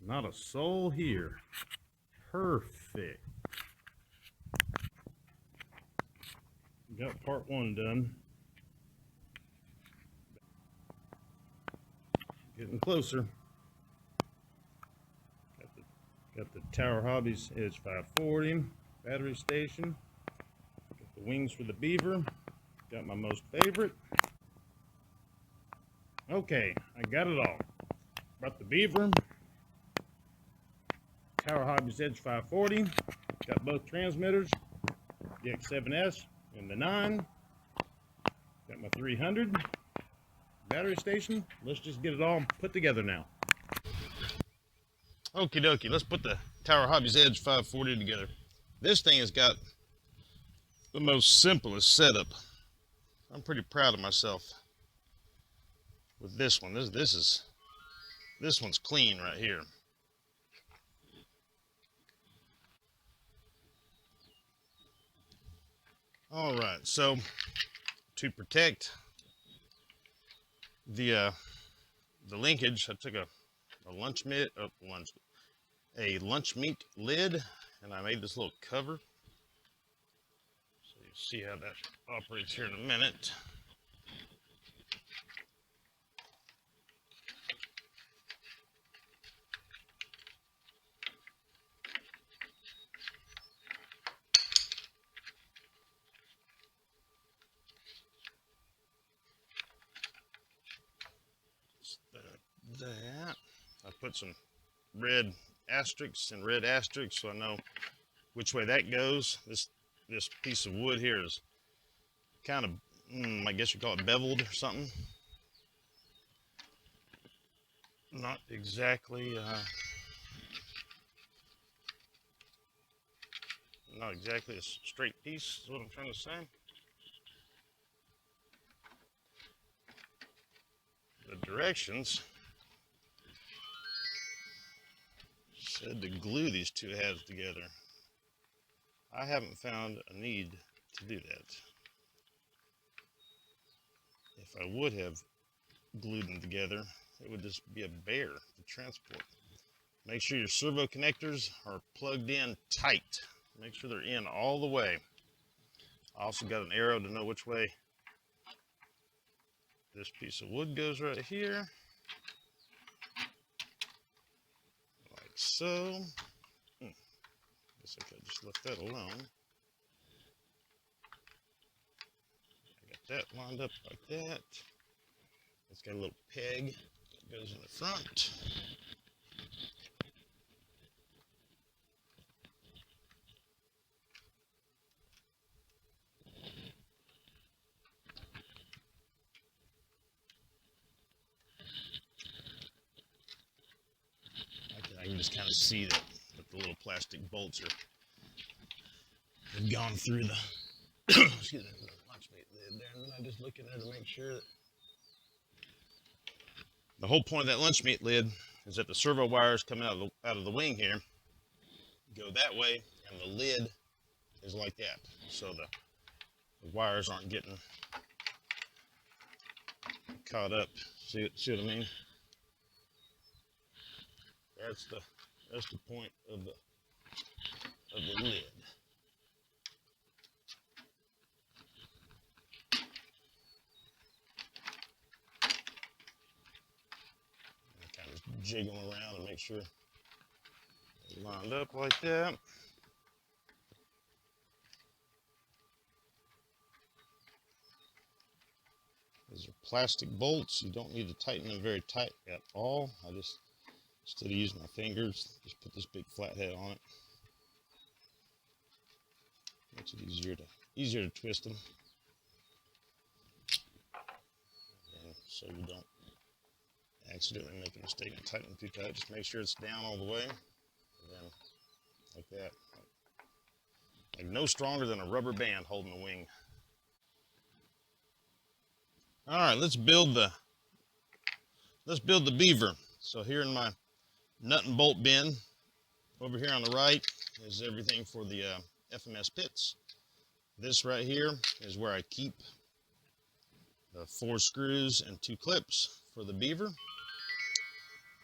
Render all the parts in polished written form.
Not a soul here. Perfect. Got part one done. Getting closer. Got the Tower Hobbies Edge 540 battery station. Got the wings for the Beaver. Got my most favorite. Okay, I got it all. Brought the Beaver, Tower Hobbies Edge 540. Got both transmitters, the X7S and the 9. Got my 300 battery station. Let's just get it all put together now. Okie dokie, let's put the Tower Hobbies Edge 540 together. This thing has got the most simplest setup. I'm pretty proud of myself with this one. This one's clean right here. All right, so to protect the linkage, I took a lunch meat lid, and I made this little cover. So you see how that operates here in a minute. That I put some red asterisks and red asterisks so I know which way that goes. This piece of wood here is kind of, I guess you call it beveled or something. Not exactly a straight piece is what I'm trying to say. The directions said to glue these two halves together. I haven't found a need to do that. If I would have glued them together, it would just be a bear to transport. Make sure your servo connectors are plugged in tight. Make sure they're in all the way. I also got an arrow to know which way this piece of wood goes right here. Like so. Guess I could just left that alone. I got that lined up like that. It's got a little peg that goes in the front. I can just kind of see that the little plastic bolts have gone through the excuse me, the lunch meat lid there, and then I just look in there to make sure that the whole point of that lunch meat lid is that the servo wires coming out of the wing here go that way, and the lid is like that, so the wires aren't getting caught up. See what I mean? That's the point of the lid. Kind of jiggle around and make sure it's lined up like that. These are plastic bolts. You don't need to tighten them very tight at all. I just, instead of using my fingers, just put this big flathead on it. Makes it easier to twist them. And so you don't accidentally make a mistake and tighten them too tight. Just make sure it's down all the way. And then like that. Like no stronger than a rubber band holding the wing. All right, let's build the Beaver. So here in my nut and bolt bin, over here on the right is everything for the FMS pits. This right here is where I keep the 4 screws and 2 clips for the Beaver.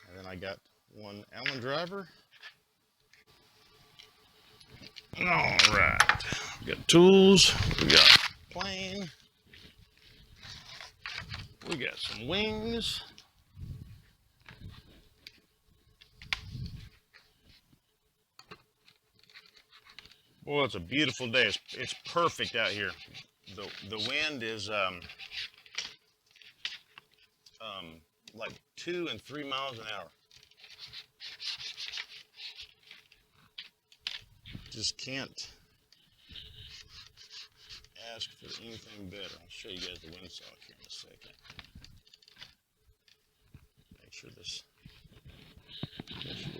And then I got one Allen driver. All right, we got tools, we got plane, we got some wings. Boy, it's a beautiful day. It's perfect out here. The wind is like 2 and 3 miles an hour. Just can't ask for anything better. I'll show you guys the windsock here in a second. Make sure this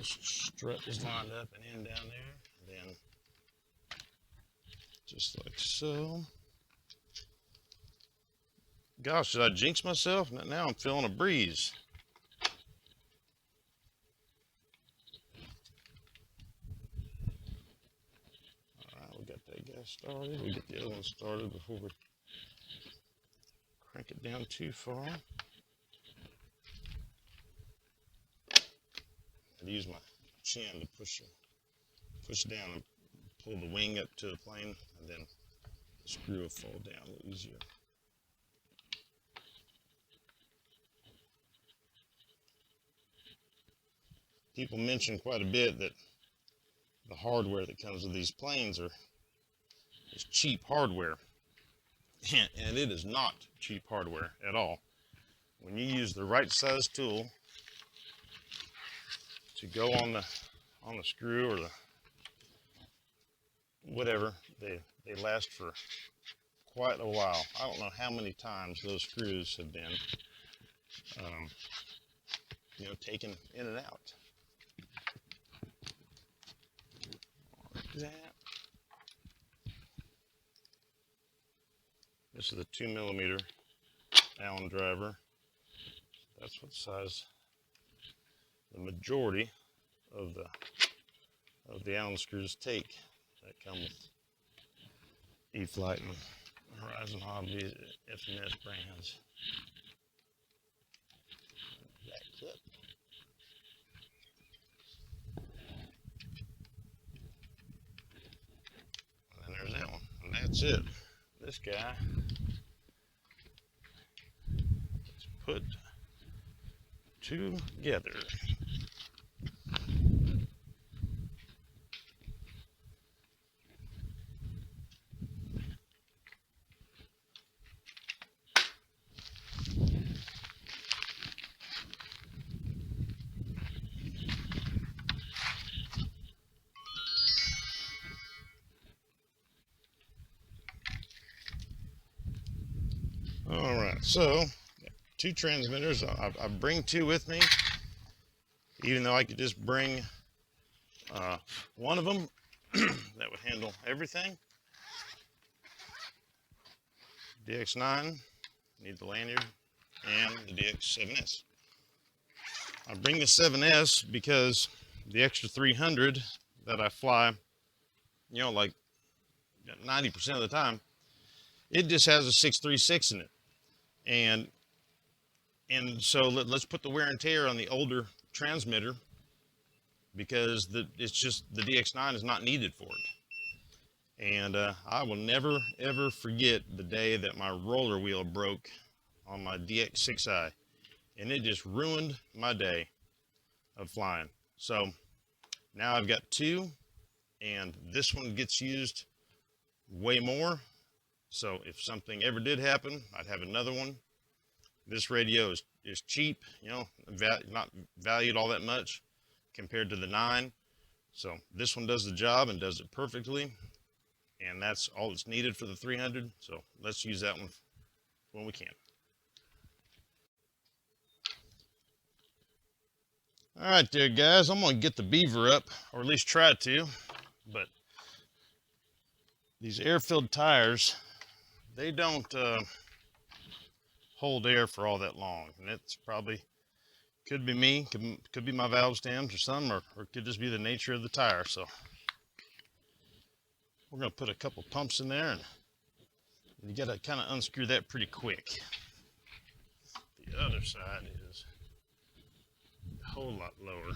strut is lined up and in down there. Then just like so. Gosh, did I jinx myself? Now I'm feeling a breeze. Alright, we got that guy started. We get the other one started before we crank it down too far. I'd use my chin to push down and pull the wing up to the plane, and then the screw will fall down a little easier. People mention quite a bit that the hardware that comes with these planes is cheap hardware, and it is not cheap hardware at all. When you use the right size tool to go on the screw or the whatever, they last for quite a while. I don't know how many times those screws have been taken in and out. That. This is a 2mm Allen driver. That's what size the majority of the Allen screws take that come with E-Flite and Horizon Hobby, FNS brands. That clip. And there's that one. And that's it. This guy is put together. All right, so 2 transmitters. I bring 2 with me, even though I could just bring one of them that would handle everything. DX9, need the lanyard, and the DX7S. I bring the 7S because the extra 300 that I fly, like 90% of the time, it just has a 636 in it. And so let's put the wear and tear on the older transmitter, because it's just the DX9 is not needed for it. And I will never ever forget the day that my roller wheel broke on my DX6i, and it just ruined my day of flying. So now I've got 2, and this one gets used way more. So if something ever did happen, I'd have another one. This radio is cheap, not valued all that much compared to the 9. So this one does the job and does it perfectly. And that's all that's needed for the 300. So let's use that one when we can. All right there, guys. I'm going to get the Beaver up, or at least try to. But these air-filled tires, they don't hold air for all that long, and it's probably could be me, could be my valve stems or something, or it could just be the nature of the tire. So we're going to put a couple pumps in there, and you got to kind of unscrew that pretty quick. The other side is a whole lot lower.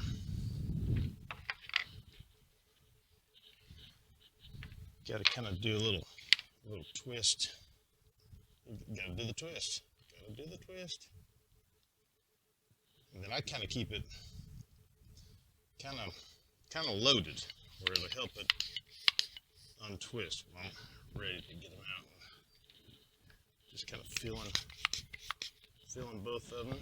got to kind of do a little twist. You got to do the twist. Got to do the twist. And then I kind of keep it kind of loaded, where it'll help it untwist when I'm ready to get them out. Just kind of feeling both of them.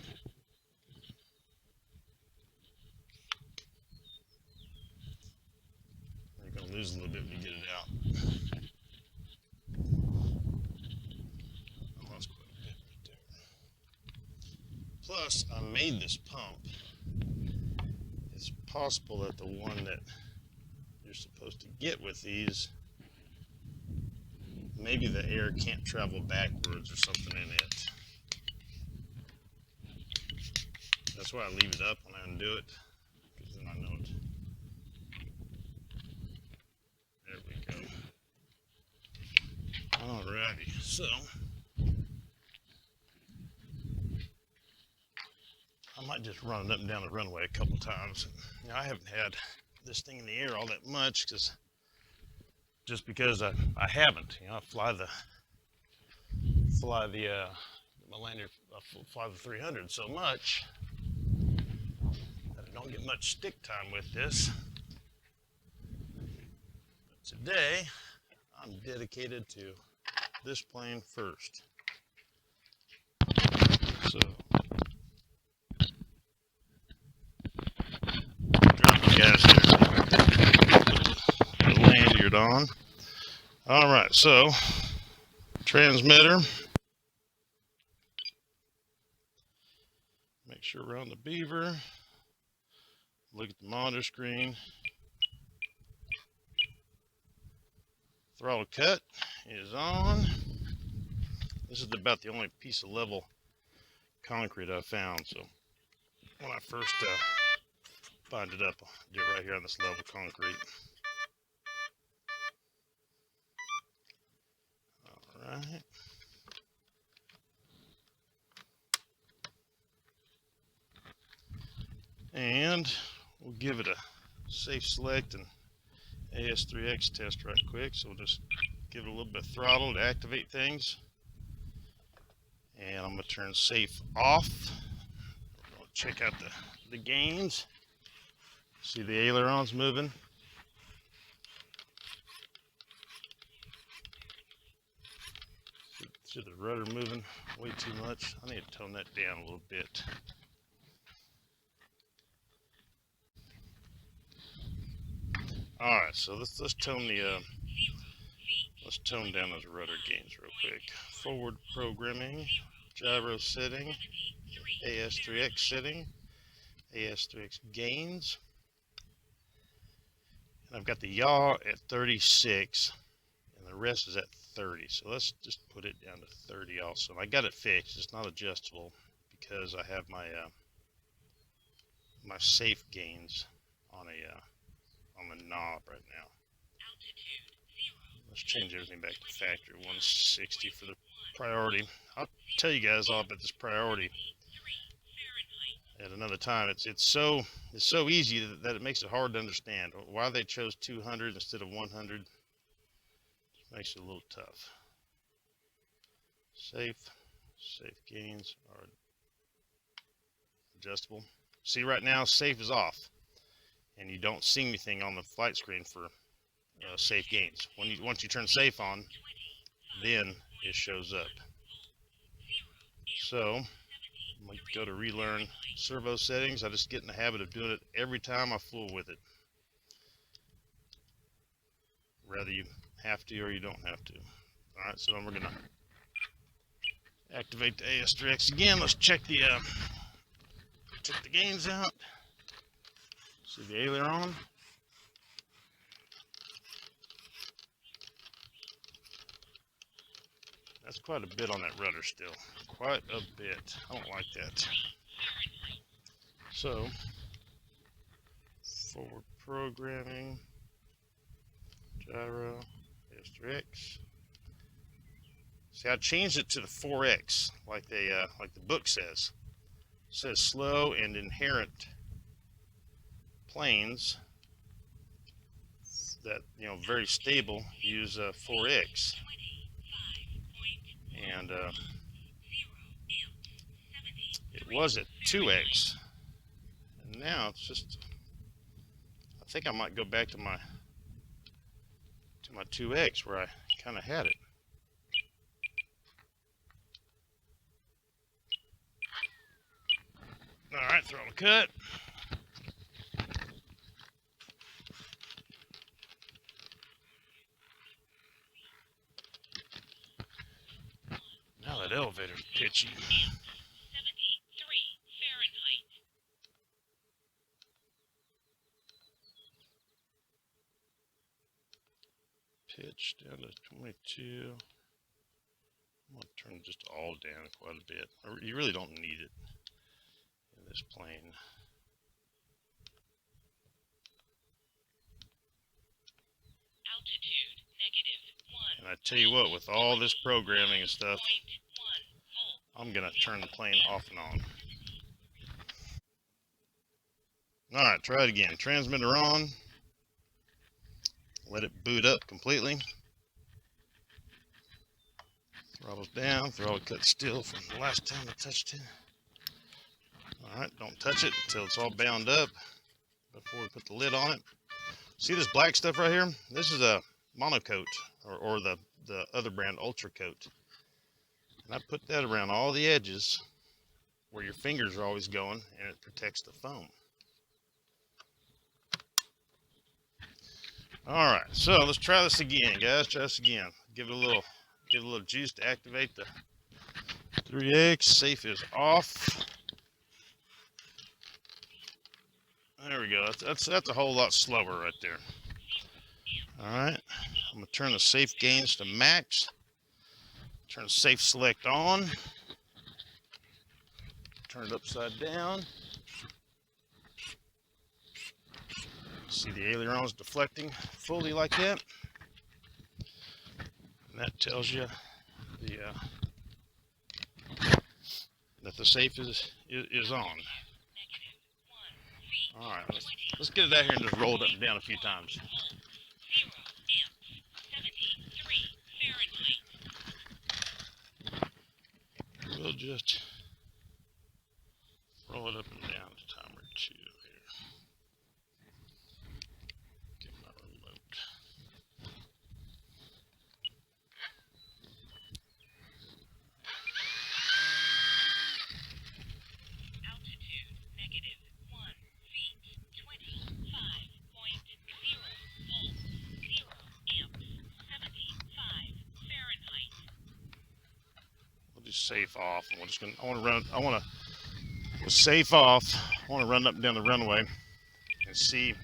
You're going to lose a little bit when you get it out. I lost quite a bit right there. Plus, I made this pump. It's possible that the one that you're supposed to get with these, maybe the air can't travel backwards or something in it. That's why I leave it up when I undo it, because then I know it. There we go. Alrighty, so I might just run it up and down the runway a couple times. You know, I haven't had this thing in the air all that much because I haven't. You know, I fly the my lander, I fly the 300 so much that I don't get much stick time with this. But today, I'm dedicated to this plane first. So, drop the gas here. The lanyard on. All right, so transmitter. Make sure we're on the Beaver. Look at the monitor screen. Throttle cut is on. This is about the only piece of level concrete I found. So when I first bind it up, I'll do it right here on this level concrete. All right. And we'll give it a safe select and AS3X test right quick. So we'll just give it a little bit of throttle to activate things. And I'm going to turn safe off. We're going to check out the gains. See the ailerons moving. See the rudder moving way too much. I need to tone that down a little bit. All right, so let's tone down those rudder gains real quick. Forward programming, gyro setting, AS3X setting, AS3X gains, and I've got the yaw at 36, and the rest is at 30. So let's just put it down to 30 also. And I got it fixed. It's not adjustable because I have my my safe gains on the knob right now. Let's change everything back to factory 160 for the priority. I'll tell you guys all about this priority at another time. It's so easy that it makes it hard to understand why they chose 200 instead of 100. Makes it a little tough. Safe gains are adjustable. See, right now safe is off, and you don't see anything on the flight screen for safe gains. Once you turn safe on, then it shows up. So I'm going to go to relearn servo settings. I just get in the habit of doing it every time I fool with it. Whether you have to or you don't have to. All right, so then we're going to activate the AS3X again. Let's check the gains out. See the aileron. That's quite a bit on that rudder still. Quite a bit. I don't like that. So, forward programming, gyro, AS3X. See, I changed it to the 4X, like the book says. It says slow and inherent planes. that, you know, very stable, use 4X, and it was at 2X, and now it's just, I think I might go back to my 2X where I kind of had it. All right, throw a cut. Now that elevator's pitchy. Pitch down to 22. I'm going to turn just all down quite a bit. You really don't need it in this plane. Altitude -1. And I tell you what, with all this programming and stuff, I'm going to turn the plane off and on. All right, try it again. Transmitter on. Let it boot up completely. Throttle's down. Throttle cut still from the last time I touched it. All right, don't touch it until it's all bound up before we put the lid on it. See this black stuff right here? This is a monocoat, or the other brand Ultra Coat. And I put that around all the edges where your fingers are always going, and it protects the foam. All right, so let's try this again, guys. Try this again. Give it a little juice to activate the 3X. Safe is off. There we go. That's a whole lot slower right there. All right, I'm gonna turn the safe gains to max. Turn the safe select on. Turn it upside down. See the ailerons deflecting fully like that. And that tells you that the safe is on. All right, let's get it out here and just roll it up and down a few times. We'll just roll it up and down a time or two here. Get my remote. Altitude -1 feet, 25.0 volts, 0 amps, 75 Fahrenheit. We'll do safe off, and we're just gonna. With safe off, I want to run up and down the runway and see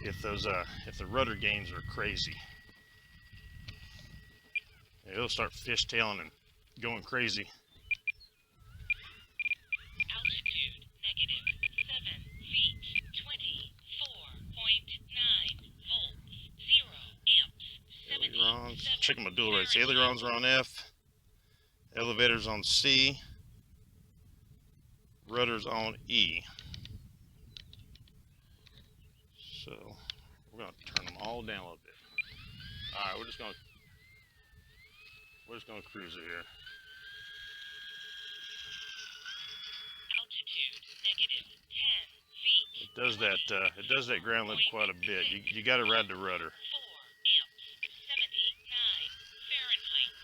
if the rudder gains are crazy. It'll start fishtailing and going crazy. Altitude -7 feet, 24.9 volts, 0 amps, Ailerons. 77 Checking my dual rates. Fahrenheit. Ailerons are on F. Elevators on C. Rudders on E. So we're gonna turn them all down a little bit. All right, we're just gonna cruise it here. Altitude -10 feet. It does that ground loop quite a bit. You got to ride the rudder. 4 amps, 79 Fahrenheit.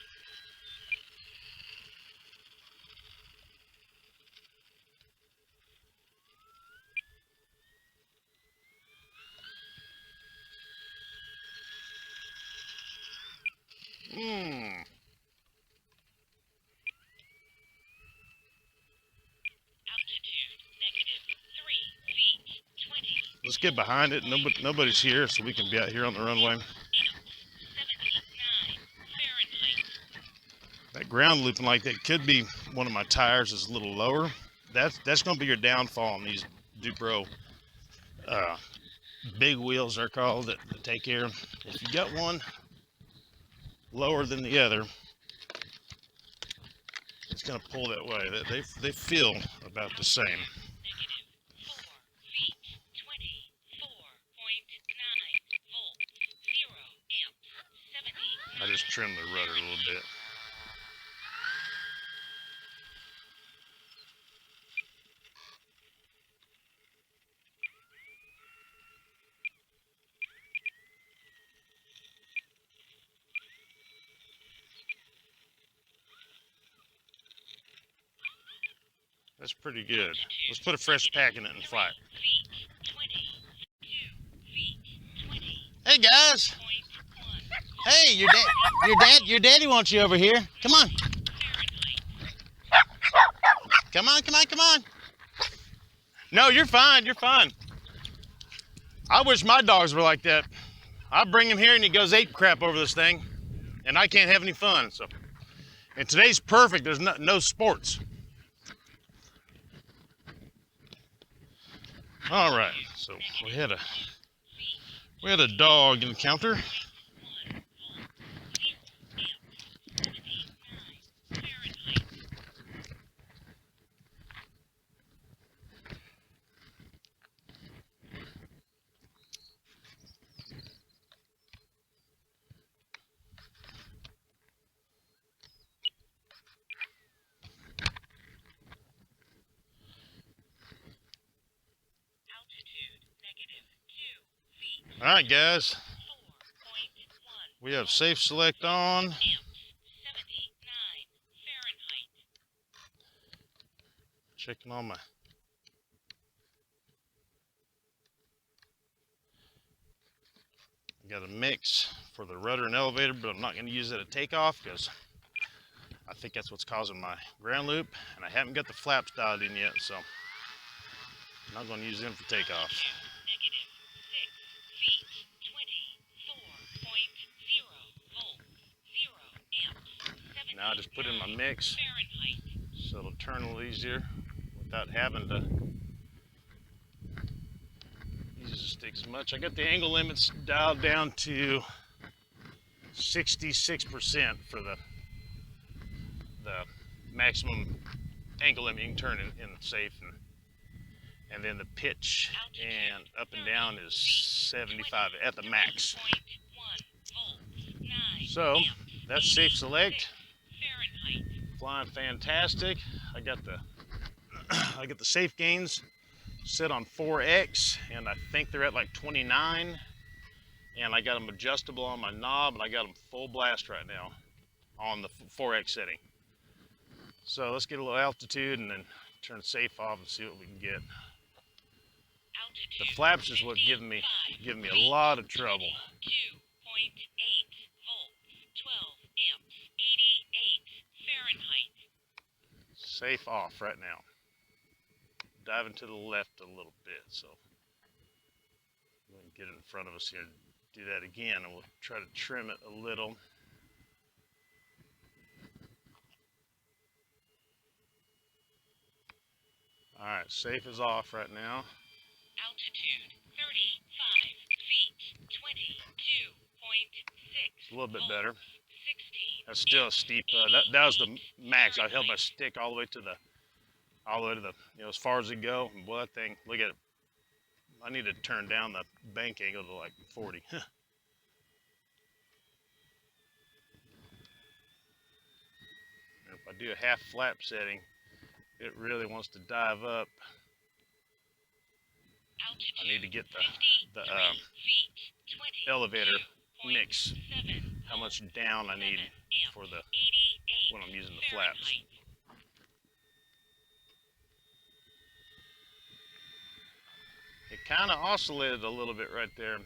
Altitude -3 feet, 20. Let's get behind it. Nobody's here, so we can be out here on the runway. Amps, 79 Fahrenheit. That ground looping like that could be one of my tires is a little lower. That's going to be your downfall on these Dupro big wheels, they're called, that take air. If you got one lower than the other, it's going to pull that way. They feel about the same. -4 feet, 24.9 volts, I just trimmed the rudder a little bit. That's pretty good. Let's put a fresh pack in it and fly it. Hey guys! Hey, your daddy wants you over here. Come on. Come on, come on, come on. No, you're fine, you're fine. I wish my dogs were like that. I bring him here and he goes ape crap over this thing, and I can't have any fun. So, and today's perfect. There's no sports. All right, so we had a dog encounter. All right, guys. We have safe select on. Checking on my. I got a mix for the rudder and elevator, but I'm not going to use it at takeoff because I think that's what's causing my ground loop, and I haven't got the flaps dialed in yet, so I'm not going to use them for takeoff. Now I just put in my mix so it'll turn a little easier without having to use the stick as much. I got the angle limits dialed down to 66% for the maximum angle limit you can turn in safe, and then the pitch and up and down is 75 at the max. So that's safe select. Flying fantastic. I got the safe gains set on 4X, and I think they're at like 29, and I got them adjustable on my knob, and I got them full blast right now on the 4X setting. So let's get a little altitude and then turn safe off and see what we can get. The flaps is what giving me a lot of trouble. 2.8 volts, 12 amps, 88 Fahrenheit. Safe off right now. Diving to the left a little bit, so we'll get in front of us here and do that again, and we'll try to trim it a little. All right, safe is off right now. Altitude 35 feet, 22.6. It's a little bit better. 16. That's still a steep. That was the max. I held my stick all the way to the, as far as it go. And boy, that thing, look at it. I need to turn down the bank angle to like 40. If I do a half flap setting, it really wants to dive up. I need to get the elevator mix, how much down I need for when I'm using the flaps. It kind of oscillated a little bit right there.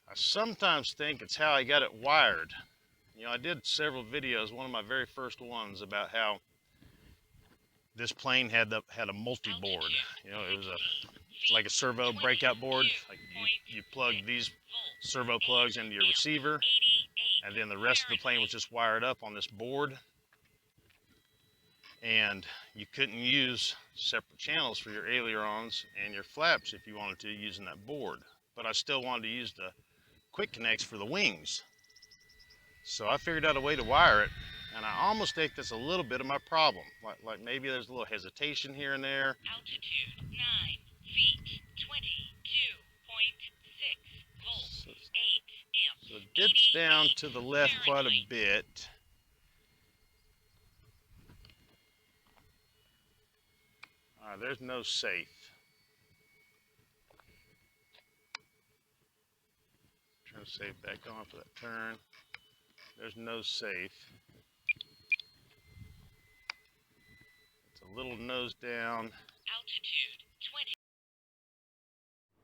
I sometimes think it's how I got it wired. You know, I did several videos, one of my very first ones, about how this plane had a multi-board. You know, it was like a servo breakout board. Like you plug these servo plugs into your receiver, and then the rest of the plane was just wired up on this board. And you couldn't use separate channels for your ailerons and your flaps if you wanted to using that board. But I still wanted to use the quick connects for the wings. So I figured out a way to wire it, and I almost think that's a little bit of my problem. Like maybe there's a little hesitation here and there. Altitude 9 feet, 22.6 volts, 8 amps. So it dips down to the left quite a bit. All right, there's no safe. Turn the safe back on for that turn. There's no safe. It's a little nose down. Altitude 20.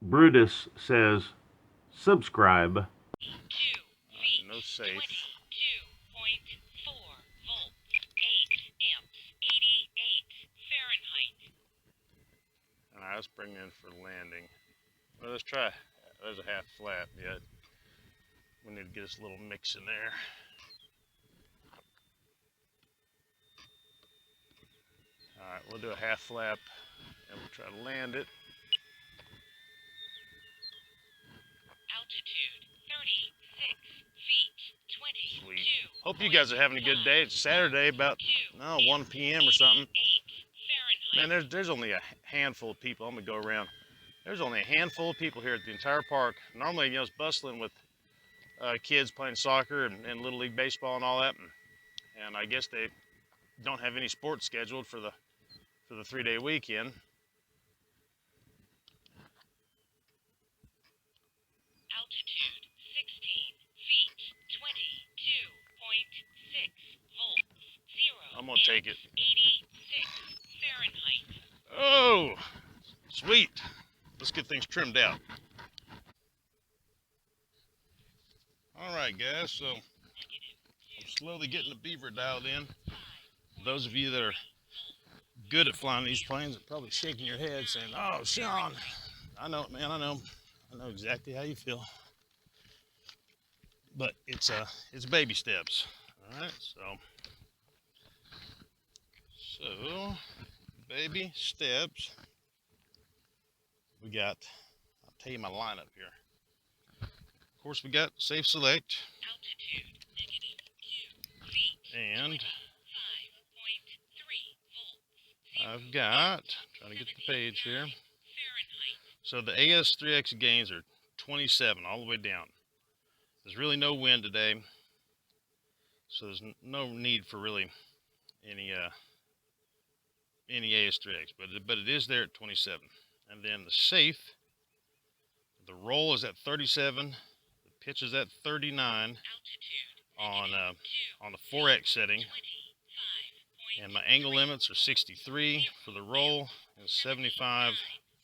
Brutus says, subscribe. 2 feet. No safe. 22.4 volts. 8 amps. 88 Fahrenheit. All right, let's bring it in for landing. Well, let's try. There's a half flap yet. We need to get us a little mix in there. All right, we'll do a half flap and we'll try to land it. Altitude 36 feet. 22. Sweet. Hope you guys are having a good day. It's Saturday, about 1 p.m. or something. Man, there's only a handful of people. I'm gonna go around. There's only a handful of people here at the entire park. Normally, it's bustling with kids playing soccer and Little League baseball and all that. And I guess they don't have any sports scheduled for the 3-day weekend. Altitude 16 feet. 22.6 volts. 0 I'm gonna take it. 86 Fahrenheit. Oh, sweet. Let's get things trimmed out. All right, guys, so I'm slowly getting the Beaver dialed in. Those of you that are good at flying these planes are probably shaking your head saying, oh, Sean, I know it, man, I know exactly how you feel. But it's baby steps, all right? So baby steps. We got, I'll tell you my lineup here. Of course, we got safe select. Altitude -2 feet. And 5.3 volts. I've got, trying to get the page here. Fahrenheit. So the AS3X gains are 27 all the way down. There's really no wind today, so there's no need for really any AS3X, but it is there at 27. And then the safe, the roll is at 37, the pitch is at 39 on the 4X setting, and my angle limits are 63 for the roll and 75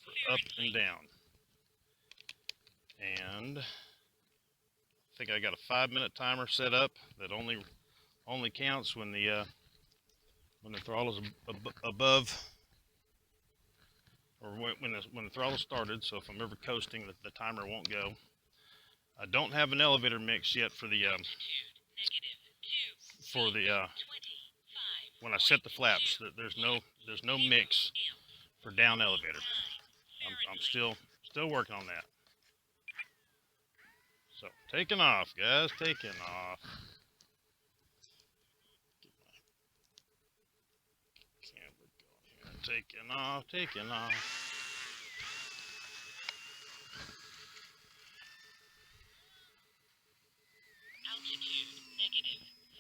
for up and down. And I think I got a 5-minute timer set up that only counts when the throttle is above, or when the throttle started. So if I'm ever coasting, the timer won't go. I don't have an elevator mix yet for the when I set the flaps. There's no mix for down elevator. I'm still working on that. So taking off, guys, taking off. Taking off, taking off. Altitude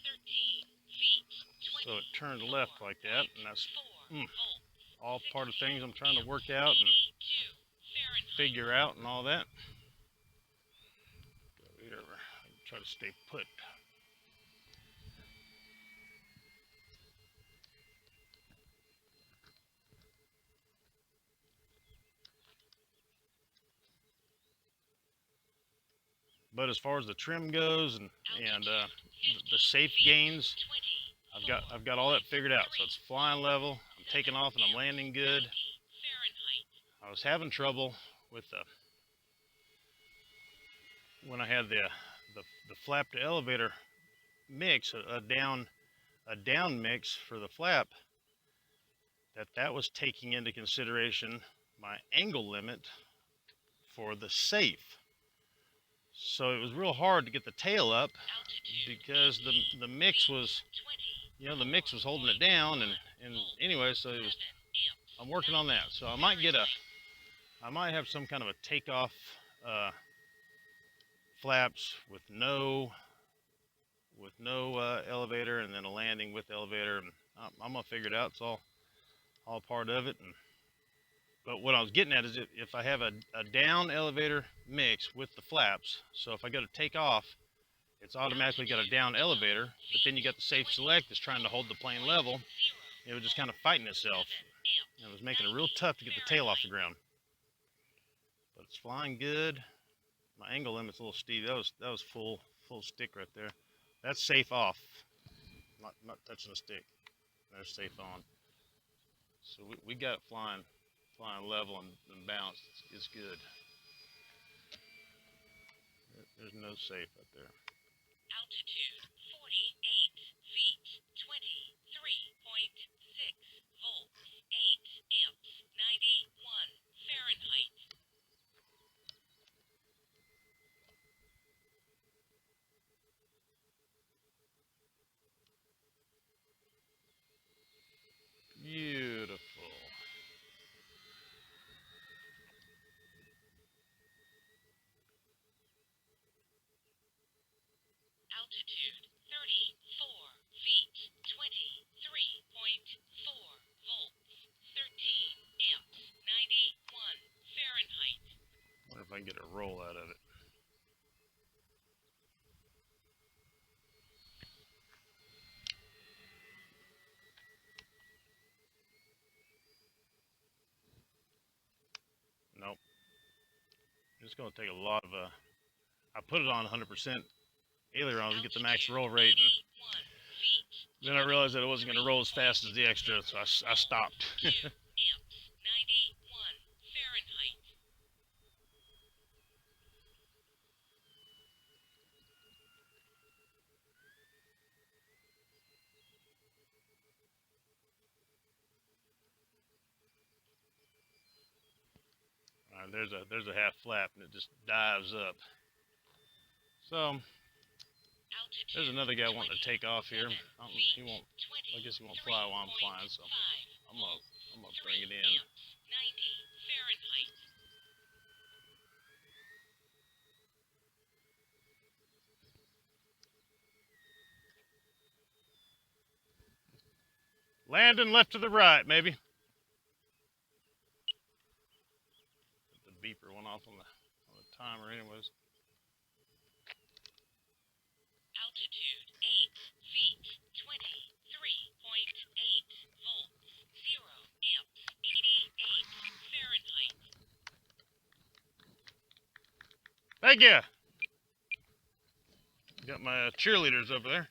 -13 feet. So it turned left like that, and that's all part of things I'm trying to work out and figure out and all that. Go here, try to stay put. But as far as the trim goes and the safe gains, I've got all that figured out. So it's flying level. I'm taking off and I'm landing good. I was having trouble with when I had the flap to elevator mix, a down mix for the flap. That was taking into consideration my angle limit for the safe. So it was real hard to get the tail up because the mix was, the mix was holding it down, and anyway, so I'm working on that. So I might have some kind of a takeoff flaps with no elevator, and then a landing with elevator. And I'm gonna figure it out. It's all part of it. But what I was getting at is if I have a down elevator mix with the flaps, so if I go to take off, it's automatically got a down elevator, but then you got the safe select that's trying to hold the plane level. It was just kind of fighting itself. It was making it real tough to get the tail off the ground. But it's flying good. My angle limit's a little steep. That was full stick right there. That's safe off. Not touching the stick. There's safe on. So we got it flying level and balanced. It's good. There's no safe up there. Altitude 48 feet, 23.6 volts, 8 amps, 91 Fahrenheit. Beautiful. Altitude 34 feet, 23.4 volts, 13 amps, 91 Fahrenheit. Wonder if I can get a roll out of it. Nope. It's going to take a lot of I put it on 100% aileron to get the max roll rate, and then I realized that it wasn't going to roll as fast as the extra, so I stopped. Amps, 91 Fahrenheit. All right, there's a half flap, and it just dives up. So there's another guy wanting to take off here. He won't. I guess he won't fly while I'm flying, so I'm gonna bring it in. 90 Fahrenheit. Landing left to the right, maybe. The beeper went off on the timer, anyways. Altitude 8 feet, 23.8 volts, 0 amps, 88 Fahrenheit. Thank you. Got my cheerleaders over there.